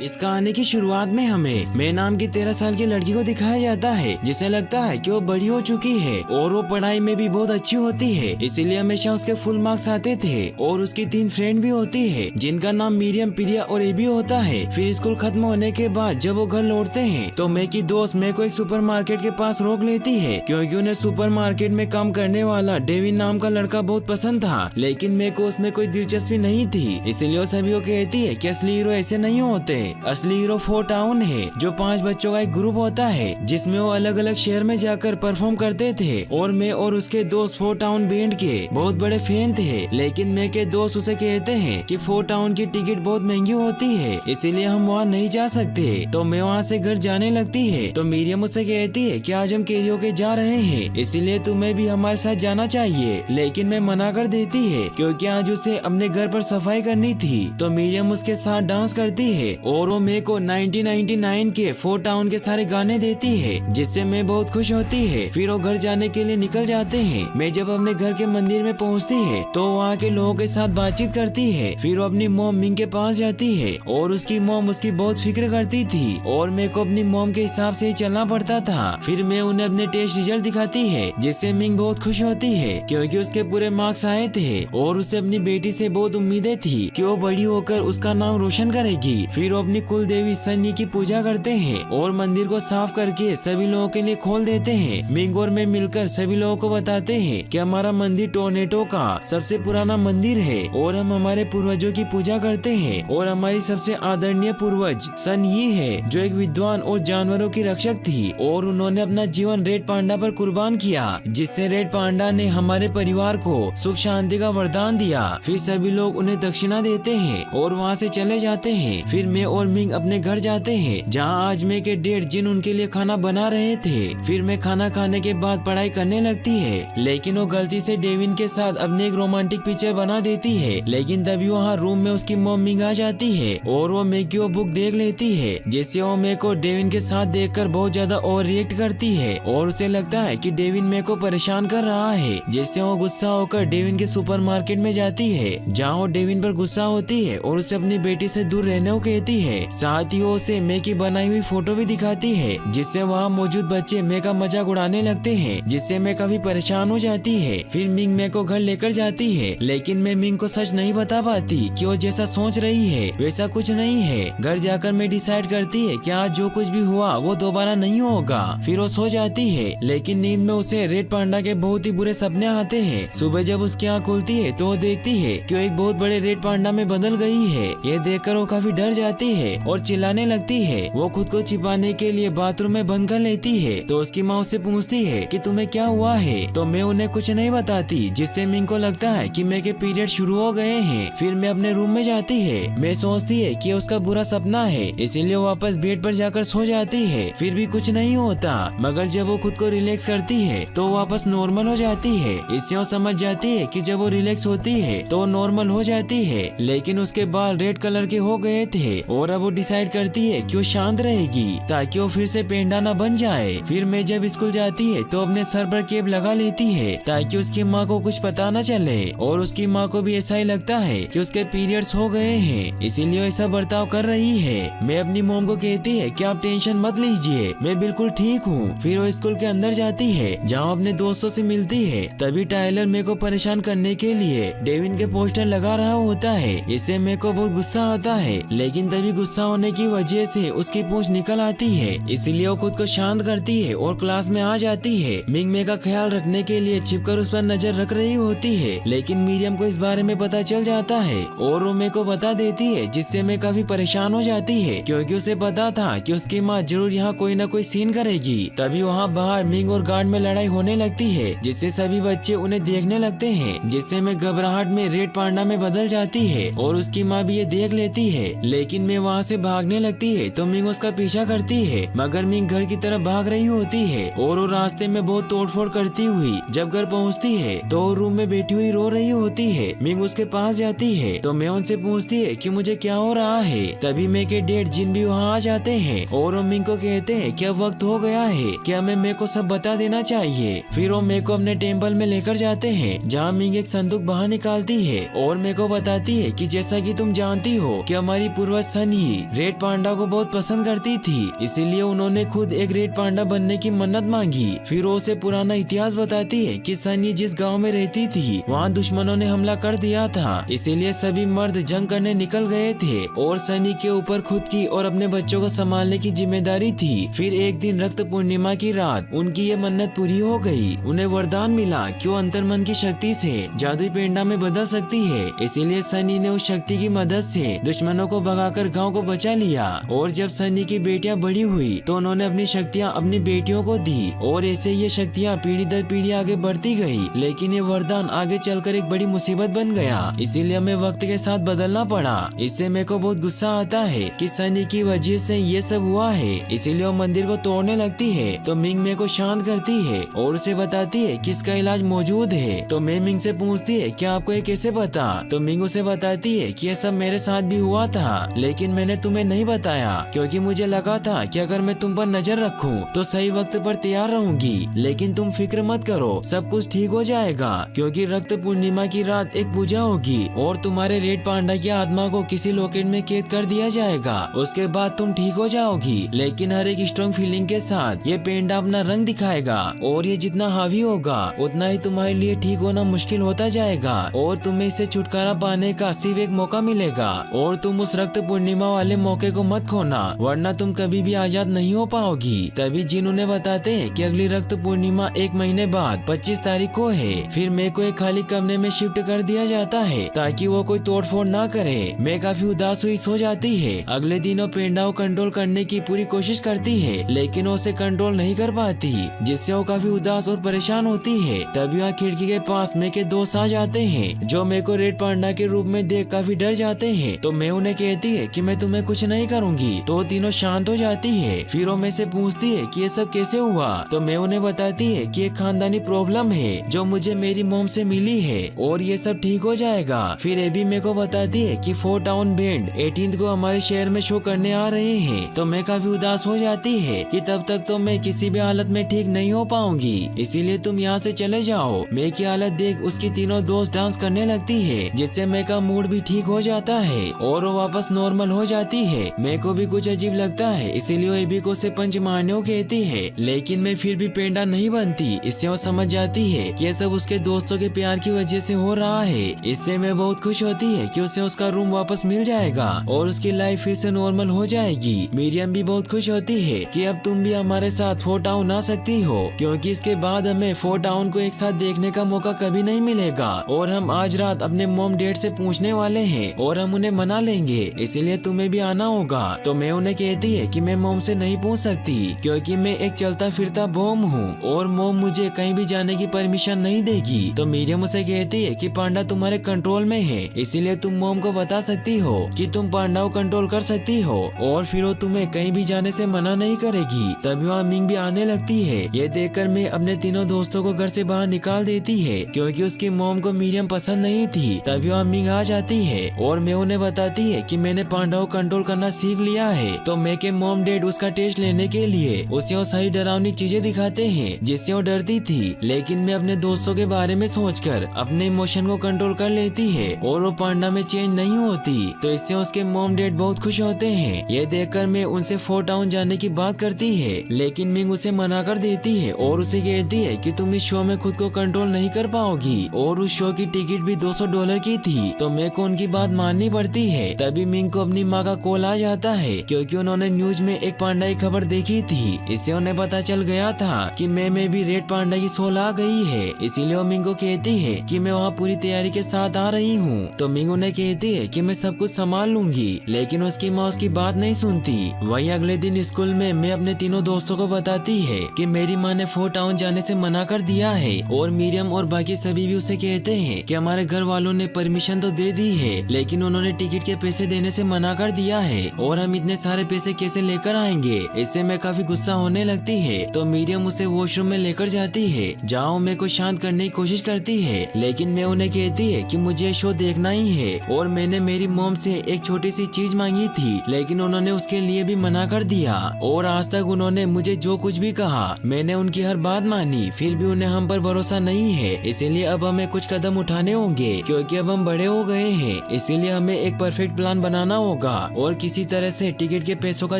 इस कहानी की शुरुआत में हमें मे नाम की 13 साल की लड़की को दिखाया जाता है जिसे लगता है कि वो बड़ी हो चुकी है और वो पढ़ाई में भी बहुत अच्छी होती है, इसीलिए हमेशा उसके फुल मार्क्स आते थे। और उसकी 3 फ्रेंड भी होती है जिनका नाम मीरियम, प्रिया और एबी होता है। फिर स्कूल खत्म होने के बाद जब वो घर लौटते हैं तो मे की दोस्त मे को एक सुपरमार्केट के पास रोक लेती है क्योंकि उन्हें सुपरमार्केट में काम करने वाला डेविन नाम का लड़का बहुत पसंद था, लेकिन मे को उसमें कोई दिलचस्पी नहीं थी। इसलिए वो सभी को कहती है कि असली हीरो ऐसे नहीं होते, असली हीरो 4 टाउन है जो 5 बच्चों का एक ग्रुप होता है जिसमें वो अलग अलग शहर में जाकर परफॉर्म करते थे। और मे और उसके दोस्त 4 टाउन बैंड के बहुत बड़े फैन थे, लेकिन मे के दोस्त उसे कहते हैं कि 4 टाउन की टिकट बहुत महंगी होती है, इसीलिए हम वहाँ नहीं जा सकते। तो मैं वहाँ से घर जाने लगती है तो मीरियम उससे कहती है कि आज हम कैरियोके जा रहे हैं, इसीलिए तुम्हें भी हमारे साथ जाना चाहिए, लेकिन मैं मना कर देती है क्योंकि आज उसे अपने घर पर सफाई करनी थी। तो मीरियम उसके साथ डांस करती है और वो मे को 1999 के 4 टाउन के सारे गाने देती है जिससे मैं बहुत खुश होती है। फिर वो घर जाने के लिए निकल जाते हैं। मैं जब अपने घर के मंदिर में पहुंचती है तो वहाँ के लोगों के साथ बातचीत करती है। फिर वो अपनी मॉम मिंग के पास जाती है और उसकी मॉम उसकी बहुत फिक्र करती थी और मेरे को अपनी मॉम के हिसाब से ही चलना पड़ता था। फिर मैं उन्हें अपने टेस्ट रिजल्ट दिखाती है जिससे मिंग बहुत खुश होती है क्योंकि उसके पूरे मार्क्स आए थे और उसे अपनी बेटी से बहुत उम्मीदें थी कि वो बड़ी होकर उसका नाम रोशन करेगी। फिर वो अपनी कुल देवी सनी की पूजा करते हैं और मंदिर को साफ करके सभी लोगों के लिए खोल देते हैं। मिंग और मैं मिलकर सभी लोगों को बताते हैं कि हमारा मंदिर टोर्नेटो का सबसे पुराना मंदिर है और हम हमारे पूर्वजों की पूजा करते हैं और हमारी सबसे आदरणीय पूर्वज सन यी है जो एक विद्वान और जानवरों की रक्षक थी और उन्होंने अपना जीवन रेड पांडा पर कुर्बान किया जिससे रेड पांडा ने हमारे परिवार को सुख शांति का वरदान दिया। फिर सभी लोग उन्हें दक्षिणा देते हैं और वहाँ से चले जाते हैं। फिर मैं और मिंग अपने घर जाते हैं जहाँ आज मे के डैड जिन उनके लिए खाना बना रहे थे। फिर मैं खाना खाने के बाद पढ़ाई करने लगती है, लेकिन वो गलती से डेविन के साथ अपनी एक रोमांटिक पिक्चर बना देती है। लेकिन तभी वहाँ रूम में उसकी मॉम मिंग आ जाती है और वो मे की वो बुक देख लेती है जिससे वो मे को डेविन के साथ देखकर बहुत ज्यादा ओवर रिएक्ट करती है और उसे लगता है कि डेविन मे को परेशान कर रहा है, जिससे वो गुस्सा होकर डेविन के सुपरमार्केट में जाती है जहाँ वो डेविन पर गुस्सा होती है और उसे अपनी बेटी से दूर रहने को कहती है। साथ ही वो उसे मे की बनाई हुई फोटो भी दिखाती है जिससे वहाँ मौजूद बच्चे मे का मजाक उड़ाने लगते हैं जिससे मैं काफी परेशान हो जाती है। फिर मिंग मे को घर लेकर जाती है, लेकिन मैं मिंग को सच नहीं बता पाती कि वो जैसा सोच रही है वैसा कुछ नहीं है। घर जाकर मैं डिसाइड करती है कि आज जो कुछ भी हुआ वो दोबारा नहीं होगा। फिर वो सो जाती है, लेकिन नींद में उसे रेड पांडा के बहुत ही बुरे सपने आते हैं। सुबह जब उसकी आँख खुलती है तो वो देखती है कि वो एक बहुत बड़े रेड पांडा में बदल गई है। ये देखकर वो काफी डर जाती है और चिल्लाने लगती है। वो खुद को छिपाने के लिए बाथरूम में बंद कर लेती है तो उसकी माँ उससे पूछती है कि तुम्हें क्या हुआ है, तो मैं उन्हें कुछ नहीं बताती जिससे मिंग को लगता है कि मे के पीरियड शुरू हो गए हैं। फिर मैं अपने रूम में जाती है। मैं सोचती है कि उसका बुरा सपना है, इसीलिए वापस बेड पर जाकर सो जाती है। फिर भी कुछ नहीं होता, मगर जब वो खुद को रिलैक्स करती है तो वापस नॉर्मल हो जाती है। इससे वो समझ जाती है कि जब वो रिलैक्स होती है तो नॉर्मल हो जाती है, लेकिन उसके बाल रेड कलर के हो गए थे और अब वो डिसाइड करती है कि वो शांत रहेगी ताकि वो फिर से पेंडा न बन जाए। फिर मैं जब स्कूल जाती है तो अपने सर पर केप लगा लेती है ताकि उसकी माँ को कुछ पता न चले और उसकी माँ को भी ऐसा ही लगता है कि उसके पीरियड्स हो गए हैं, इसीलिए ऐसा बर्ताव कर रही है। मैं अपनी मॉम को कहती है कि आप टेंशन मत लीजिए, मैं बिल्कुल ठीक हूँ। फिर वो स्कूल के अंदर जाती है जहाँ अपने दोस्तों से मिलती है। तभी टाइलर मेरे को परेशान करने के लिए डेविन के पोस्टर लगा रहा होता है। इससे मेरे को बहुत गुस्सा आता है, लेकिन तभी गुस्सा होने की वजह से उसकी पूंछ निकल आती है, इसलिए वो खुद को शांत करती है और क्लास में आ जाती है। मिंग मे का ख्याल रखने के लिए छिपकर उस पर नजर रख रही होती है, लेकिन मीरियम को इस बारे में पता चल जाता है और वो मेरे को बता देती है जिससे मैं काफी परेशान हो जाती है क्योंकि उसे पता था कि उसकी माँ जरूर यहाँ कोई न कोई सीन करेगी। तभी वहाँ बाहर मिंग और गार्ड में लड़ाई होने लगती है जिससे सभी बच्चे उन्हें देखने लगते हैं, जिससे मैं घबराहट में रेड पांडा में बदल जाती है और उसकी माँ भी ये देख लेती है। लेकिन मैं वहाँ से भागने लगती है तो मिंग उसका पीछा करती है, मगर मिंग घर की तरफ भाग रही होती है और वो रास्ते में बहुत तोड़फोड़ करती हुई जब घर पहुँचती है तो वो रूम में बैठी हुई रो रही होती है। मिंग उसके पास जाती है तो मैं उनसे पूछती है कि मुझे क्या हो रहा है। तभी मे के डैड जिन भी वहाँ आ जाते हैं और वो मिंग को कहते हैं कि अब वक्त हो गया है कि हमें मे को सब बता देना चाहिए। फिर वो मे को अपने टेम्पल में लेकर जाते हैं जहाँ मिंग एक संदूक बाहर निकालती है और मे को बताती है कि जैसा कि तुम जानती हो कि हमारी पूर्वज सन सनी रेड पांडा को बहुत पसंद करती थी, इसीलिए उन्होंने खुद एक रेड पांडा बनने की मन्नत मांगी। फिर वो उसे पुराना इतिहास बताती है कि सनी जिस गांव में रहती थी वहाँ दुश्मनों ने हमला कर दिया था, इसीलिए सभी मर्द जंग करने निकल गए थे और सनी के ऊपर खुद की और अपने बच्चों को संभालने की जिम्मेदारी थी। फिर एक दिन रक्त पूर्णिमा की रात उनकी ये मन्नत पूरी हो गई। उन्हें वरदान मिला कि वो अंतर्मन की शक्ति से जादुई पेंडा में बदल सकती है, इसीलिए सनी ने उस शक्ति की मदद से दुश्मनों को भगाकर गांव को बचा लिया। और जब सनी की बेटियां बड़ी हुई तो उन्होंने अपनी शक्तियां अपनी बेटियों को दी और ऐसे ये शक्तियां पीढ़ी दर पीढ़ी आगे बढ़ती गई। लेकिन ये वरदान आगे चलकर एक बड़ी मुसीबत बन गया, इसीलिए हमें वक्त के साथ बदलना पड़ा। इससे मेरे को बहुत गुस्सा आता है कि सनी की वजह से ये सब हुआ है, इसीलिए वो मंदिर को तोड़ने लगती है। तो मिंग मेरे को शांत करती है और उसे बताती है कि इसका इलाज मौजूद है। तो मैं मिंग से पूछती है कि आपको ये कैसे पता? तो मिंग उसे बताती है कि ये सब मेरे साथ भी हुआ था, लेकिन मैंने तुम्हें नहीं बताया क्योंकि मुझे लगा था कि अगर मैं तुम पर नजर रखूं तो सही वक्त पर तैयार रहूंगी। लेकिन तुम फिक्र मत करो, सब कुछ ठीक हो जाएगा क्योंकि रक्त पूर्णिमा की रात एक पूजा होगी और तुम्हारे रेड पांडा की आत्मा को किसी लॉकेट में कैद कर दिया जाएगा। उसके बाद तुम ठीक हो जाओगी, लेकिन हर एक स्ट्रॉन्ग फीलिंग के साथ ये पेंडा अपना रंग दिखाएगा और ये जितना हावी होगा उतना ही तुम्हारे लिए ठीक होना मुश्किल होता जाएगा और तुम्हें इससे छुटकारा पाने का सिर्फ एक मौका मिलेगा और तुम उस रक्त पूर्णिमा वाले मौके को मत खोना, वरना तुम कभी भी आजाद नहीं हो पाओगी। तभी जिन उन्हें बताते हैं कि अगली रक्त पूर्णिमा 1 महीने बाद 25 तारीख को है। फिर मेरे को एक खाली कमरे में शिफ्ट कर दिया जाता है ताकि वो कोई तोड़फोड़ ना करे। मैं काफी उदास हुई सो जाती है। अगले दिन वो पेंडा को कंट्रोल करने की पूरी कोशिश करती है, लेकिन वो उसे कंट्रोल नहीं कर पाती, जिससे वो काफी उदास और परेशान होती है। तभी वहाँ खिड़की के पास मेरे के दोस्त आ जाते हैं जो मेरे को रेड पांडा के रूप में देख काफी डर जाते हैं। तो मैं उन्हें कहती है कि मैं तुम्हें कुछ नहीं करूँगी। तो तीनों शांत हो जाती है। फिर वो मेरे से पूछती है कि ये सब कैसे हुआ? तो मैं उन्हें बताती है कि एक खानदानी प्रॉब्लम है जो मुझे मेरी मॉम से मिली है और ये सब ठीक हो जाएगा। फिर एबी मेरे को बताती है कि 4 टाउन बैंड 18 को हमारे शहर में शो करने आ रहे हैं। तो मैं काफी उदास हो जाती है कि तब तक तो मैं किसी भी हालत में ठीक नहीं हो पाऊंगी, इसीलिए तुम यहाँ से चले जाओ। मैं की हालत देख उसकी तीनों दोस्त डांस करने लगती है, जिससे मैं का मूड भी ठीक हो जाता है और वो वापस नॉर्मल हो जाती है। मेरे को भी कुछ अजीब लगता है, इसीलिए वो एबी को से पंच मारने को कहती है, लेकिन मैं फिर भी पेंडा नहीं बनती। इससे वो समझ जाती है कि ये सब उसके दोस्तों के प्यार की वजह से हो रहा है। इससे मैं बहुत खुश होती है कि उसे उसका रूम वापस मिल जाएगा और उसकी लाइफ फिर से नॉर्मल हो जाएगी। मिरियम भी बहुत खुश होती है कि अब तुम भी हमारे साथ 4 टाउन आ सकती हो, क्योंकि इसके बाद हमें 4 टाउन को एक साथ देखने का मौका कभी नहीं मिलेगा और हम आज रात अपने मॉम डैड से पूछने वाले हैं और हम उन्हें मना लेंगे, इसीलिए तुम्हें भी आना होगा। तो मैं उन्हें कहती है कि मैं मॉम से नहीं पूछ सकती क्योंकि मैं एक चलता फिरता बॉम्ब हूँ और मॉम मुझे कहीं भी जाने की परमिशन नहीं देगी। तो मिरियम उसे कहती है कि पांडा तुम्हारे कंट्रोल में है, इसीलिए तुम मॉम को बता सकती हो कि तुम पांडा को कंट्रोल कर सकती हो और फिर वो तुम्हें कहीं भी जाने से मना नहीं करेगी। तभी वहाँ मिंग भी आने लगती है। ये देखकर मैं अपने तीनों दोस्तों को घर से बाहर निकाल देती है क्योंकि उसकी मॉम को मिरियम पसंद नहीं थी। तभी वहाँ मिंग आ जाती है और मैं उन्हें बताती है कि मैंने पांडा को कंट्रोल करना सीख लिया है। तो मैं के मॉम डैड उसका टेस्ट लेने के लिए उसे वो सही डरावनी चीजें दिखाते हैं जिससे वो डरती थी, लेकिन मैं अपने दोस्तों के बारे में सोचकर अपने इमोशन को कंट्रोल कर लेती है और वो पांडा में चेंज नहीं होती। तो इससे उसके मॉम डैड बहुत खुश होते हैं। ये देखकर मैं उनसे 4 टाउन जाने की बात करती है, लेकिन मिंग उसे मना कर देती है और उसे कहती है कि तुम इस शो में खुद को कंट्रोल नहीं कर पाओगी और उस शो की टिकट भी $200 की थी। तो मैं को उनकी बात माननी पड़ती है। तभी मिंग को अपनी माँ का कॉल आ जाता है क्योंकि उन्होंने न्यूज में एक पांडा की खबर देखी थी। इससे उन्हें पता चल गया था कि मैं में भी रेड पांडा की सोल आ गई है, इसीलिए वो मिंग को कहती है कि मैं वहाँ पूरी तैयारी के साथ आ रही हूँ। तो मिंग उन्हें कहती है कि मैं सब कुछ संभाल लूंगी, लेकिन उसकी माँ उसकी बात नहीं सुनती। वहीं अगले दिन स्कूल में मैं अपने तीनों दोस्तों को बताती है कि मेरी माँ ने 4 टाउन जाने से मना कर दिया है और मिरियम और बाकी सभी भी उसे कहते हैं कि हमारे घर वालों ने परमिशन तो दे दी है, लेकिन उन्होंने टिकट के पैसे देने से मना कर दिया है और हम इतने सारे पैसे कैसे लेकर आएंगे। इससे मैं काफी गुस्सा होने लगती है। तो मिरियम उसे वॉशरूम में लेकर जाती है जहाँ मेरे को शांत करने की कोशिश करती है, लेकिन मैं उन्हें कहती है कि मुझे शो देखना ही है और मैंने मेरी मॉम से एक छोटी सी चीज मांगी थी, लेकिन उन्होंने उसके लिए भी मना कर दिया और आज तक उन्होंने मुझे जो कुछ भी कहा मैंने उनकी हर बात मानी, फिर भी उन्हें हम पर भरोसा नहीं है। इसीलिए अब हमें कुछ कदम उठाने होंगे क्योंकि अब हम बड़े हो गए हैं, इसीलिए हमें एक परफेक्ट प्लान बनाना होगा। होगा और किसी तरह से टिकट के पैसों का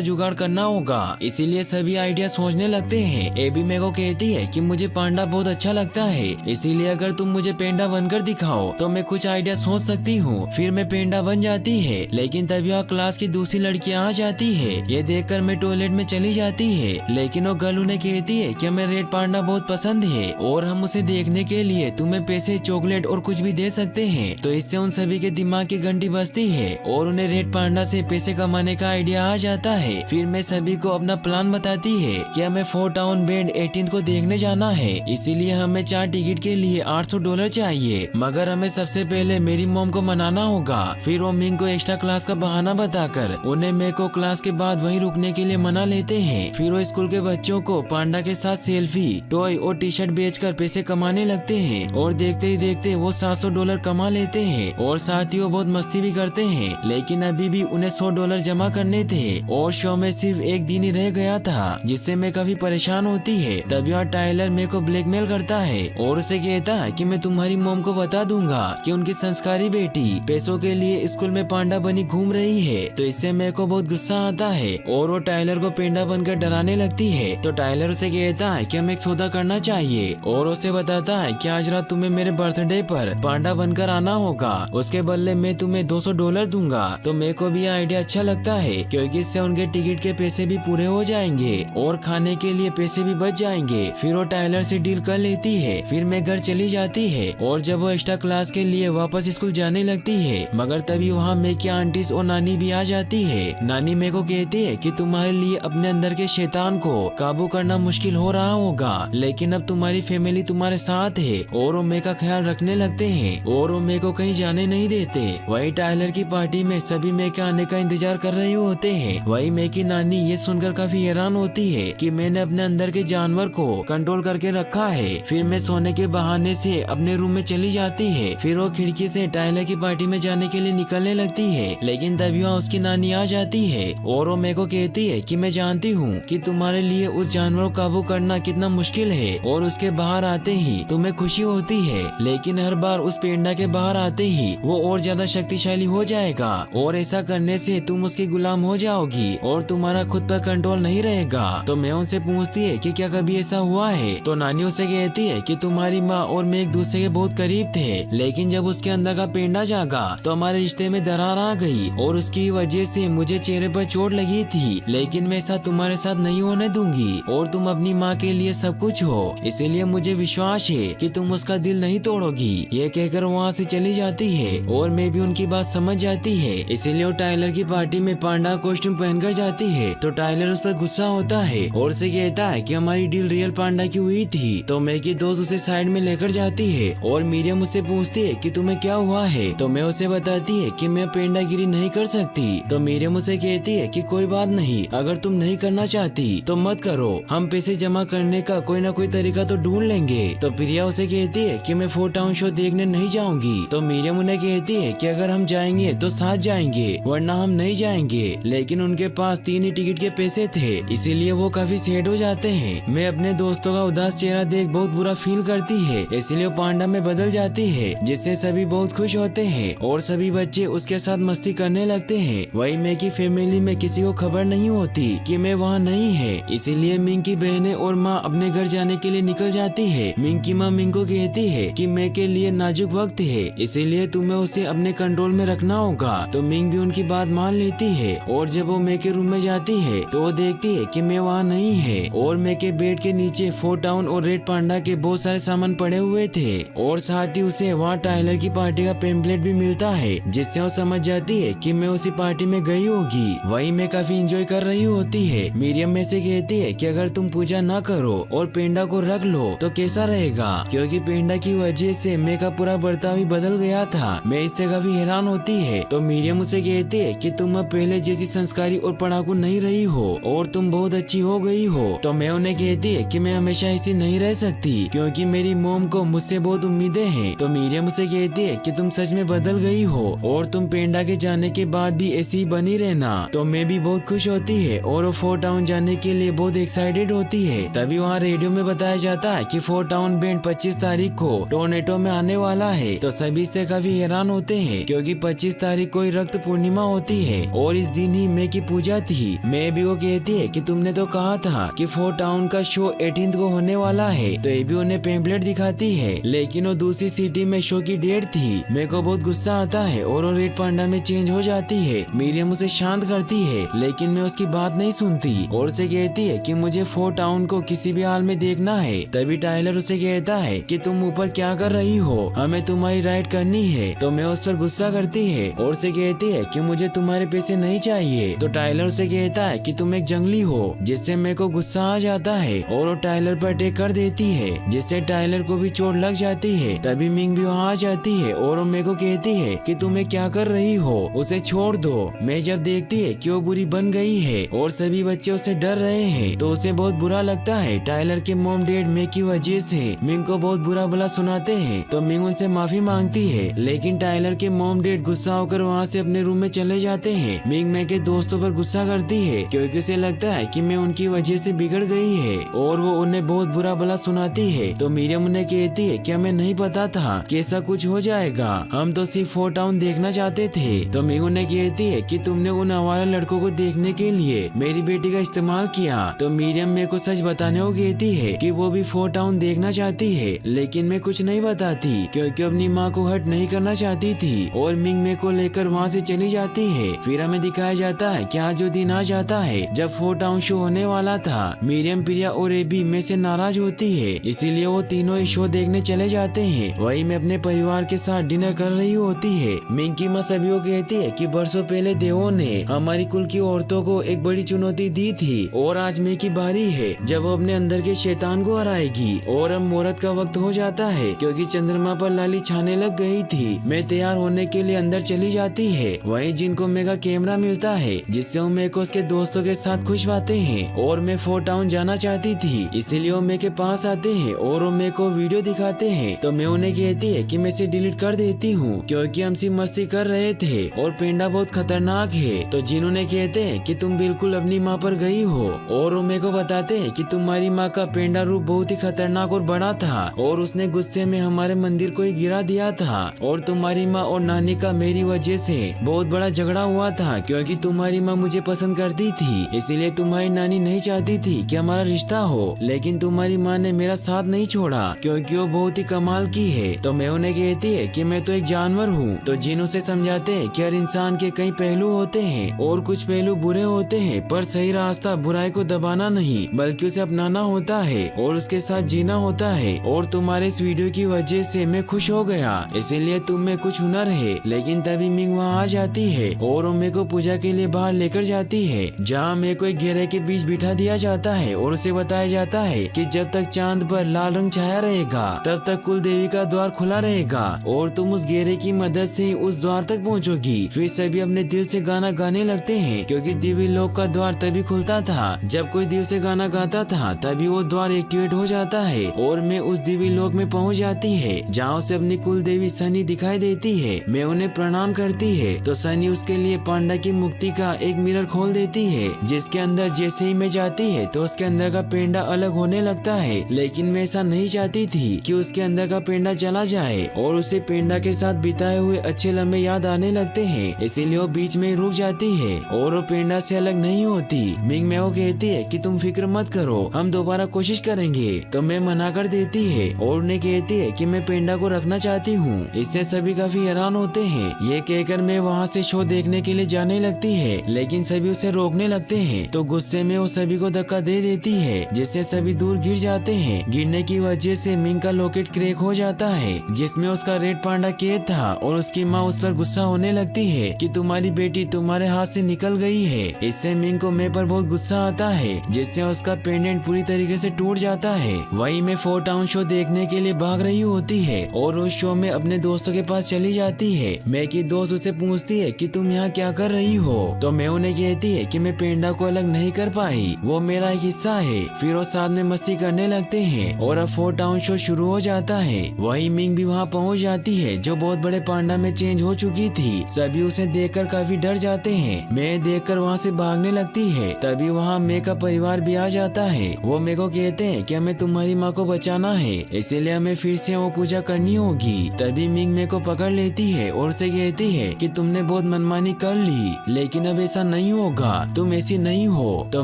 जुगाड़ करना होगा। इसीलिए सभी आइडिया सोचने लगते हैं। एबी मेरे को कहती है कि मुझे पांडा बहुत अच्छा लगता है, इसीलिए अगर तुम मुझे पेंडा बनकर दिखाओ तो मैं कुछ आइडिया सोच सकती हूँ। फिर मैं पेंडा बन जाती है, लेकिन तभी वहाँ क्लास की दूसरी लड़कियाँ आ जाती है। ये देखकर मैं टॉयलेट में चली जाती है, लेकिन वो गर्ल उन्हें कहती है कि हमें रेड पांडा बहुत पसंद है और हम उसे देखने के लिए तुम्हें पैसे, चॉकलेट और कुछ भी दे सकते हैं। तो इससे उन सभी के दिमाग की घंटी बजती है और उन्हें रेड पांडा से पैसे कमाने का आइडिया आ जाता है। फिर मैं सभी को अपना प्लान बताती है कि हमें फोर्ट टाउन बैंड 18 को देखने जाना है, इसीलिए हमें 4 टिकट के लिए $800 चाहिए, मगर हमें सबसे पहले मेरी मॉम को मनाना होगा। फिर वो मिंग को एक्स्ट्रा क्लास का बहाना बताकर उन्हें मेरे को क्लास के बाद वहीं रुकने के लिए मना लेते हैं। फिर वो स्कूल के बच्चों को पांडा के साथ सेल्फी, टॉय और टी शर्ट बेचकर पैसे कमाने लगते हैं और देखते ही देखते वो $700 कमा लेते हैं और साथ ही वो बहुत मस्ती भी करते हैं। लेकिन अभी भी उन्हें $100 जमा करने थे और शो में सिर्फ एक दिन ही रह गया था, जिससे मैं काफी परेशान होती है। तभी वहाँ टाइलर मेरे को ब्लैकमेल करता है और उसे कहता है कि मैं तुम्हारी मॉम को बता दूंगा कि उनकी संस्कारी बेटी पैसों के लिए स्कूल में पांडा बनी घूम रही है। तो इससे मेरे को बहुत गुस्सा आता है और वो टाइलर को पेंडा बनकर डराने लगती है। तो टाइलर उसे कहता है कि हमें एक सौदा करना चाहिए और उसे बताता है कि आज रात तुम्हें मेरे बर्थडे पर पांडा बनकर आना होगा, उसके बदले मैं तुम्हें $200 दूंगा। तो मेरे को भी आइडिया अच्छा लगता है, क्योंकि इससे उनके टिकट के पैसे भी पूरे हो जाएंगे और खाने के लिए पैसे भी बच जाएंगे। फिर वो टाइलर से डील कर लेती है। फिर मैं घर चली जाती है और जब वो एक्स्ट्रा क्लास के लिए वापस स्कूल जाने लगती है, मगर तभी वहाँ मैं की आंटीज और नानी भी आ जाती है। नानी मेरे को कहती है कि तुम्हारे लिए अपने अंदर के शैतान को काबू करना मुश्किल हो रहा होगा, लेकिन अब तुम्हारी फैमिली तुम्हारे साथ है और वो मेरे का ख्याल रखने लगते हैं और वो मेरे को कहीं जाने नहीं देते। वही टाइलर की पार्टी में सभी मेरे के आने का इंतजार कर रहे होते हैं। वही मेरे की नानी ये सुनकर काफी हैरान होती है कि मैंने अपने अंदर के जानवर को कंट्रोल करके रखा है। फिर मैं सोने के बहाने से अपने रूम में चली जाती है। फिर वो खिड़की से टाइलर की पार्टी में जाने के लिए निकलने लगती है, लेकिन तभी वहाँ उसकी नानी आ जाती है और वो मेरे को कहती है कि मैं जानती हूँ कि तुम्हारे लिए उस जानवर को काबू करना कितना मुश्किल है और उसके बाहर आते ही तुम्हें खुशी होती है, लेकिन हर बार उस पेंडा के बाहर आते ही वो और ज्यादा शक्तिशाली हो जाएगा और ऐसा करने से तुम उसकी गुलाम हो जाओगी और तुम्हारा खुद पर कंट्रोल नहीं रहेगा। तो मैं उनसे पूछती है कि क्या कभी ऐसा हुआ है? तो नानी उसे कहती है कि तुम्हारी माँ और मैं एक दूसरे के बहुत करीब थे, लेकिन जब उसके अंदर का पेंडा जागा तो हमारे रिश्ते में दरार आ गई और उसकी वजह से मुझे चेहरे पर चोट लगी थी, लेकिन मैं ऐसा तुम्हारे साथ नहीं होने दूंगी और तुम अपनी माँ के लिए सब कुछ हो, इसीलिए मुझे विश्वास है कि तुम उसका दिल नहीं तोड़ोगी। ये कहकर वहाँ से चली जाती है और मैं भी उनकी बात समझ जाती है, इसीलिए वो टाइलर की पार्टी में पांडा कॉस्ट्यूम पहनकर जाती है। तो टाइलर उस पर गुस्सा होता है और उसे कहता है कि हमारी डील रियल पांडा की हुई थी। तो मैं की दोस्त उसे साइड में लेकर जाती है और मीरियम मुझसे पूछती है कि तुम्हें क्या हुआ है? तो मैं उसे बताती है कि मैं पेंडागिरी नहीं कर सकती। तो मीरियम उसे कहती है कि कोई बात नहीं, अगर तुम नहीं करना चाहती तो मत करो, हम पैसे जमा करने का कोई ना कोई तरीका तो ढूंढ लेंगे। तो प्रिया उसे कहती है कि मैं फोर्ट टाउन शो देखने नहीं जाऊंगी। तो मीरियम उन्हें कहती है कि अगर हम जाएंगे तो साथ जाएंगे वरना हम नहीं जाएंगे, लेकिन उनके पास 3 ही टिकट के पैसे थे, इसीलिए वो काफी सैड हो जाते हैं। मैं अपने दोस्तों का उदास चेहरा देख बहुत बुरा फील करती है, इसलिए वो पांडा में बदल जाती है, जिससे सभी बहुत खुश होते हैं और सभी बच्चे उसके साथ मस्ती करने लगते हैं। वही मैं की फैमिली में किसी को खबर नहीं होती कि मैं वहाँ नहीं है, इसीलिए मिंग की बहनें और माँ अपने घर जाने के लिए निकल जाती है। मिंग की माँ मिंग को कहती है कि मैं के लिए नाजुक वक्त है, इसीलिए तुम्हें उसे अपने कंट्रोल में रखना होगा। तो मिंग भी उनकी बात मान लेती है और जब वो मैं के रूम में जाती है तो वो देखती है कि मैं वहाँ नहीं है और मैं के बेड के नीचे फोर्ट टाउन और रेड पांडा के बहुत सारे सामान पड़े हुए थे और साथ ही उसे वहाँ टाइलर की पार्टी का पेम्पलेट भी मिलता है, जिससे वो समझ जाती है कि मैं उसी पार्टी में गई होगी। वही मैं काफी एंजॉय कर रही होती है। मीरियम में से कहती है कि अगर तुम पूजा ना करो और पेंडा को रख लो तो कैसा रहेगा, क्योंकि पेंडा की वजह से मैं का पूरा बर्ताव ही बदल गया था। मैं इससे काफी हैरान होती है। तो मीरियम उसे कहती है कि तुम अब पहले जैसी संस्कारी और पढ़ाकू नहीं रही हो और तुम बहुत अच्छी हो गई हो। तो मैं उन्हें कहती है कि मैं हमेशा ऐसी नहीं रह सकती, क्योंकि मेरी मोम को मुझसे बहुत उम्मीदें हैं। तो मीरियम उसे कहती है कि तुम सच में बदल गई हो और तुम पेंडा के जाने के बाद भी ऐसी ही बनी रहना। तो मैं भी बहुत खुश होती है और वो फोर्ट टाउन जाने के लिए बहुत एक्साइटेड होती है। तभी वहाँ रेडियो में बताया जाता है कि फोर्ट टाउन बैंड 25 तारीख को टोरंटो में आने वाला है। तो सभी से काफी हैरान होते हैं, क्योंकि 25 तारीख को ही रक्त पूर्णिमा पूर्णिमा होती है और इस दिन ही मे की पूजा थी। मैं भी वो कहती है कि तुमने तो कहा था कि 4 टाउन का शो 18 को होने वाला है, तो ये भी उन्हें पेम्पलेट दिखाती है, लेकिन वो दूसरी सिटी में शो की डेट थी। मेरे को बहुत गुस्सा आता है और वो रेड पांडा में चेंज हो जाती है। मीरियम उसे शांत करती है, लेकिन मैं उसकी बात नहीं सुनती और उसे कहती है कि मुझे 4 टाउन को किसी भी हाल में देखना है। तभी टाइलर उसे कहता है कि तुम ऊपर क्या कर रही हो, हमें तुम्हारी राइड करनी है। तो मैं उस पर गुस्सा करती है और उसे कहती है कि मुझे तुम्हारे पैसे नहीं चाहिए। तो टाइलर उसे कहता है कि तुम एक जंगली हो, जिससे मेरे को गुस्सा आ जाता है और वो टाइलर पर अटैक कर देती है, जिससे टाइलर को भी चोट लग जाती है। तभी मिंग भी वहाँ आ जाती है और वो मेरे को कहती है कि तुम्हें क्या कर रही हो, उसे छोड़ दो। मैं जब देखती है कि वो बुरी बन गई है और सभी बच्चे उसे डर रहे हैं, तो उसे बहुत बुरा लगता है। टाइलर के मॉम डैड मे की वजह से मिंग को बहुत बुरा भला सुनाते हैं, तो मिंग उनसे माफी मांगती है, लेकिन टाइलर के मॉम डैड गुस्सा होकर वहाँ से अपने रूम में चले जाते हैं। मिंग मे के दोस्तों पर गुस्सा करती है क्योंकि उसे लगता है कि मैं उनकी वजह से बिगड़ गई है और वो उन्हें बहुत बुरा भला सुनाती है। तो मीरियम उन्हें कहती है कि हमें नहीं पता था कि ऐसा कुछ हो जाएगा, हम तो सिर्फ 4 टाउन देखना चाहते थे। तो मिंग उन्हें कहती है कि तुमने उन आवारा लड़कों को देखने के लिए मेरी बेटी का इस्तेमाल किया। तो मीरियम मेरे को सच बताने को कहती है कि वो भी 4 टाउन देखना चाहती है, लेकिन मैं कुछ नहीं बताती क्योंकि अपनी माँ को हर्ट नहीं करना चाहती थी। और मिंग मेरे को लेकर वहाँ से चली जाती है। फिर हमें दिखाया जाता है कि आज जो दिन आ जाता है जब 4 टाउन शो होने वाला था। मीरियम, प्रिया और एबी में से नाराज होती है, इसीलिए वो तीनों इस शो देखने चले जाते हैं। वही मैं अपने परिवार के साथ डिनर कर रही होती है। मिंग की माँ सभी को कहती है कि बरसों पहले देवों ने हमारी कुल की औरतों को एक बड़ी चुनौती दी थी और आज मे की बारी है जब वो अपने अंदर के शैतान को हराएगी। और अब मुहूर्त का वक्त हो जाता है क्योंकि चंद्रमा पर लाली छाने लग गई थी। मैं तैयार होने के लिए अंदर चली जाती है। वहीं जिनको मेगा कैमरा मिलता है, जिससे वो मेरे को उसके दोस्तों के साथ खुश पाते हैं और मैं 4 टाउन जाना चाहती थी, इसीलिए वो मेरे के पास आते हैं और वो मेरे को वीडियो दिखाते हैं। तो मैं उन्हें कहती है कि मैं इसे डिलीट कर देती हूँ क्योंकि हम सिर्फ मस्ती कर रहे थे और पेंडा बहुत खतरनाक है। तो जिन्होंने कहते हैं कि तुम बिल्कुल अपनी माँ पर गई हो और वो मेरे को बताते हैं कि तुम्हारी माँ का पेंडा रूप बहुत ही खतरनाक और बड़ा था और उसने गुस्से में हमारे मंदिर को ही गिरा दिया था। और तुम्हारी माँ और नानी का मेरी वजह से बहुत बड़ा झगड़ा हुआ था क्योंकि तुम्हारी माँ मुझे पसंद करती थी, इसीलिए तुम्हारी नानी नहीं चाहती थी कि हमारा रिश्ता हो, लेकिन तुम्हारी माँ ने मेरा साथ नहीं छोड़ा क्योंकि वो बहुत ही कमाल की है। तो मैं उन्हें कहती है कि मैं तो एक जानवर हूँ। तो जिन उसे समझाते हैं कि हर इंसान के कई पहलू होते हैं और कुछ पहलू बुरे होते हैं, पर सही रास्ता बुराई को दबाना नहीं बल्कि उसे अपनाना होता है और उसके साथ जीना होता है। और तुम्हारे इस वीडियो की वजह से मैं खुश हो गया, इसीलिए तुम में कुछ हुनर है। लेकिन तभी मिंग वहाँ आ जाती है और वो मेरे को पूजा के लिए बाहर लेकर जाती है, जहाँ मेरे को एक घेरे के बीच बिठा दिया जाता है और उसे बताया जाता है कि जब तक चांद पर लाल रंग छाया रहेगा तब तक कुल देवी का द्वार खुला रहेगा और तुम उस घेरे की मदद से उस द्वार तक पहुँचोगी। फिर सभी अपने दिल से गाना गाने लगते हैं क्योंकि दिव्य लोक का द्वार तभी खुलता था जब कोई दिल से गाना गाता था, तभी वो द्वार एक्टिवेट हो जाता है और मैं उस दिव्य लोक में पहुँच जाती है, जहाँ उसे अपनी कुल देवी सनी दिखाई देती है। मैं उन्हें प्रणाम करती है तो सनी उसके लिए पांडा की मुक्ति का एक मिरर खोल देती है, जिसके अंदर जैसे ही मैं जाती है तो उसके अंदर का पेंडा अलग होने लगता है। लेकिन मैं ऐसा नहीं चाहती थी कि उसके अंदर का पेंडा चला जाए और उसे पेंडा के साथ बिताए हुए अच्छे लम्हे याद आने लगते हैं, इसीलिए वो बीच में रुक जाती है और वो पेंडा से अलग नहीं होती। मिंग मैं वो कहती है कि तुम फिक्र मत करो, हम दोबारा कोशिश करेंगे। तो मैं मना कर देती है और उन्हें कहती है कि मैं पेंडा को रखना चाहती हूँ। इससे सभी काफी हैरान होते हैं। ये कहकर मैं वहाँ से शो देखने के लिए जाने लगती है, लेकिन सभी उसे रोकने लगते हैं। तो गुस्से में वो सभी को धक्का दे देती है, जिससे सभी दूर गिर जाते हैं। गिरने की वजह से मिंग का लॉकेट क्रैक हो जाता है, जिसमें उसका रेड पांडा कैद था और उसकी माँ उस पर गुस्सा होने लगती है कि तुम्हारी बेटी तुम्हारे हाथ से निकल गई है। इससे मिंग को मैं पर बहुत गुस्सा आता है, जिससे उसका पेंडेंट पूरी तरीके से टूट जाता है। वही मैं 4 टाउन शो देखने के लिए भाग रही होती है और उस शो में अपने दोस्तों के पास चली जाती है। मैं की दोस्त उसे पूछती है कि तुम यहाँ क्या कर रही हो। तो मैं उन्हें कहती है कि मैं पेंडा को अलग नहीं कर पाई, वो मेरा एक हिस्सा है। फिर वो साथ में मस्ती करने लगते हैं और अब 4 टाउन शो शुरू हो जाता है। वही मिंग भी वहाँ पहुँच जाती है, जो बहुत बड़े पांडा में चेंज हो चुकी थी। सभी उसे देखकर काफी डर जाते हैं। मैं देखकर वहाँ से भागने लगती है। तभी वहाँ मे का परिवार भी आ जाता है। वो मेरे को कहते हैं कि हमें तुम्हारी माँ को बचाना है, इसीलिए हमें फिर से वो पूजा करनी होगी। तभी मिंग मेरे को पकड़ लेती है और उसे कहती है कि तुमने बहुत मनमानी कर ली, लेकिन अब ऐसा नहीं होगा, तुम ऐसी नहीं हो। तो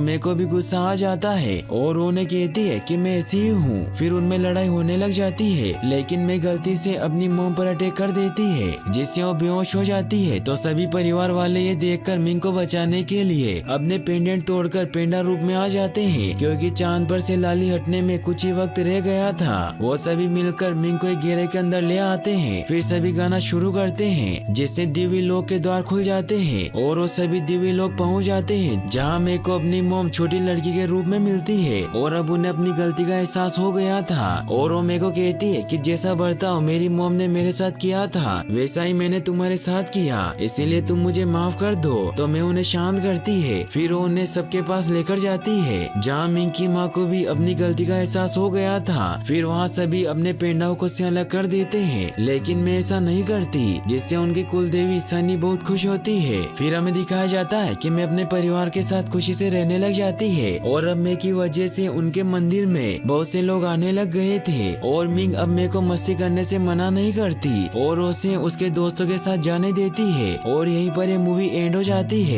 मेरे को भी गुस्सा आ जाता है और उन्हें कहती है कि मैं ऐसी ही हूँ। फिर उनमें लड़ाई होने लग जाती है, लेकिन मैं गलती से अपनी मोम पर अटैक कर देती है, जिससे वो बेहोश हो जाती है। तो सभी परिवार वाले ये देखकर मिंग को बचाने के लिए अपने पेंडेंट तोड़कर पेंडा रूप में आ जाते हैं, क्योंकि चांद पर से लाली हटने में कुछ ही वक्त रह गया था। वो सभी मिलकर मिंग को एक घेरे के अंदर ले आते हैं। फिर सभी गाना शुरू करते हैं, जिससे दिव्य लोक के द्वार खुल जाते हैं और वो सभी दिव्य लोक पहुँच जाते हैं, जहाँ मेरे को अपनी मोम छोटी लड़की के रूप में मिलती है। और अब उन्हें अपनी गलती का एहसास हो गया था और वो मेरे को कहती है कि जैसा बर्ताव मेरी मोम ने मेरे साथ किया था, वैसा ही मैंने तुम्हारे साथ किया, इसीलिए तुम मुझे माफ कर दो। तो मैं उन्हें शांत करती है। फिर वो उन्हें सबके पास लेकर जाती है, जहाँ मिंग की माँ को भी अपनी गलती का एहसास हो गया था। फिर वहाँ सभी अपने पेंडाओं को से अलग कर देते हैं, लेकिन मैं ऐसा नहीं करती, जिससे उनकी कुल देवी सनी बहुत खुश होती है। फिर हमें दिखाया जाता है कि मैं अपने परिवार के साथ खुशी से रहने लग जाती है और अब मैं की वजह से उनके मंदिर में बहुत से लोग आने लग गए थे। और मिंग अब मेरे को मस्ती करने से मना नहीं करती और उसे उसके दोस्तों के साथ जाने देती है। और यहीं पर ये मूवी एंड हो जाती है।